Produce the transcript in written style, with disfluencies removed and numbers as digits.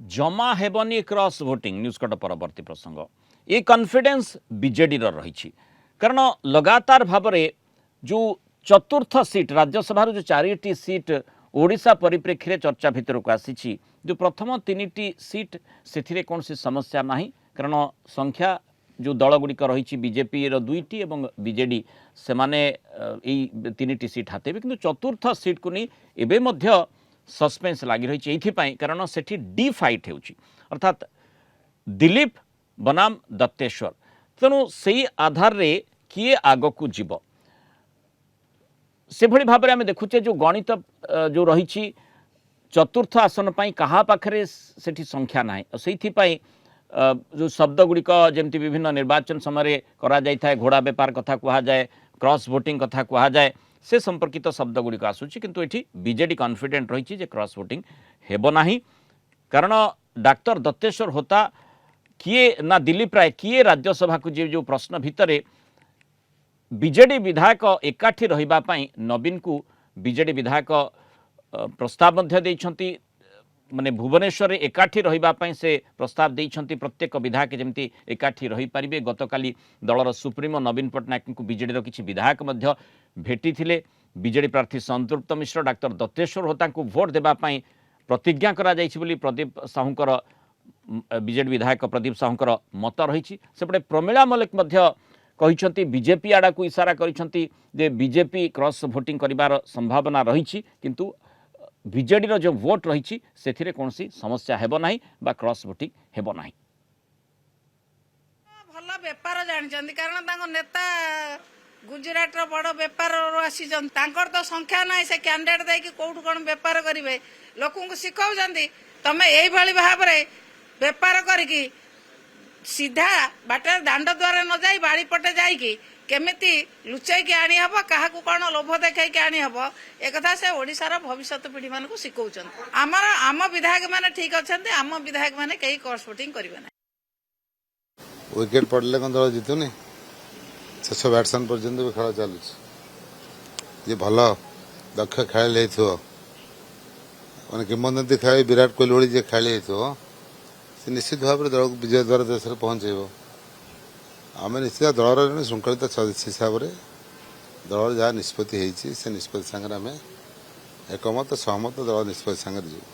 जमा हेबनी cross voting news cut परवर्ती प्रसंग ये कॉन्फिडेंस बीजेडी रही कारण लगातार भाव में जो चतुर्थ सीट राज्यसभा जो 4टी सीट ओडिशा परिप्रेक्षी में चर्चा भितर को आसी जो प्रथम 3टी सीट से कौन समस्या ना कारण संख्या जो दलगुड़िक रही बीजेपी 2टी और बीजेडी से माने 3टी सीट हाथेबे कि चतुर्थ सीट को नहीं एवं सस्पेंस लगी रही है कारण से डी फाइट हो अर्थात दिलीप बनाम दत्तेश्वर तेणु से आधार रे किए आग को जीव से भाव में आम देखुचे जो गणित जो रही चतुर्थ आसन पर क्या पाखे से संख्या ना से जो शब्द गुड़िक जमी विभिन्न निर्वाचन समय करा जाए घोड़ा बेपार कथा कहुए क्रॉस वोटिंग कथा कहुए से संपर्कित शब्द गुड़िक आसूची किंतु एठी बीजेडी कॉन्फिडेंट रही क्रॉस वोटिंग हेब नाही कारण डाक्टर दत्तेश्वर होता किए ना दिलीप राय किए राज्यसभा को जो प्रश्न भितर बीजेडी विधायक एकाठी रहिबा पई नवीन को बीजेडी विधायक प्रस्ताव देइछंती माने भुवनेश्वर एकाठी रहिबा पई से प्रस्ताव देइछंती प्रत्येक विधायक जमती एकाठी रही पारिबे गतकाली दलर सुप्रीमो नवीन पट्टनायक को बीजेडी किछि विधायक मध्य भेटी थिले बीजेडी प्रार्थी संतृप्त मिश्र डाक्टर दत्तेश्वर होता को भोट देबा पई प्रतिज्ञा करा जाइछि बोली प्रदीप साहूकर बीजेडी विधायक प्रदीप साहूकर मत रही सेपटे प्रमिला मलिक मध्य कहिछंती बीजेपी आड़ा को इशारा करिछंती जे बीजेपी क्रॉस वोटिंग करिवार संभावना रही किंतु बीजेडी जो वोट रही से कौन समस्या हेब नाही बा क्रॉस वोटिंग हेब नाही भल बेपार जानी कारण नेता गुजरात बड़ बेपार आसी तो संख्या ना से कैंडिडेट देकी कौटू कौन बेपार करेंगे लोक शिखा तुम यही भाव में बेपार करके सीधा बाटर दांड द्वारा न जाई बाड़ी पटे जाइकी केमिति लुचाई आनी हब क्या कौन लोभ देखा आनी हब एक से ओडिशार भविष्य पीढ़ी मान शिखौन आम विधायक मैंने ठीक अच्छा आम विधायक मैंने कहीं क्रॉस वोटिंग करेंगे ना विकेट पड़े कौन दल जितुनि शेष बैट्समैन पर्यंत भी खेल चलुच जी भल दक्ष खेल मैंने किंवदंती खेल विराट कोहली भाई जी खेली से निश्चित भाव में दल को विजय द्वार देश में पहुँचेब आम निश्चित दलर श्रृंखलित हिसाब से दल जहाँ निष्पत्ति से निष्पत्ति सागर आम एकमत सहमत दल निष्पत्ति सागर जीव।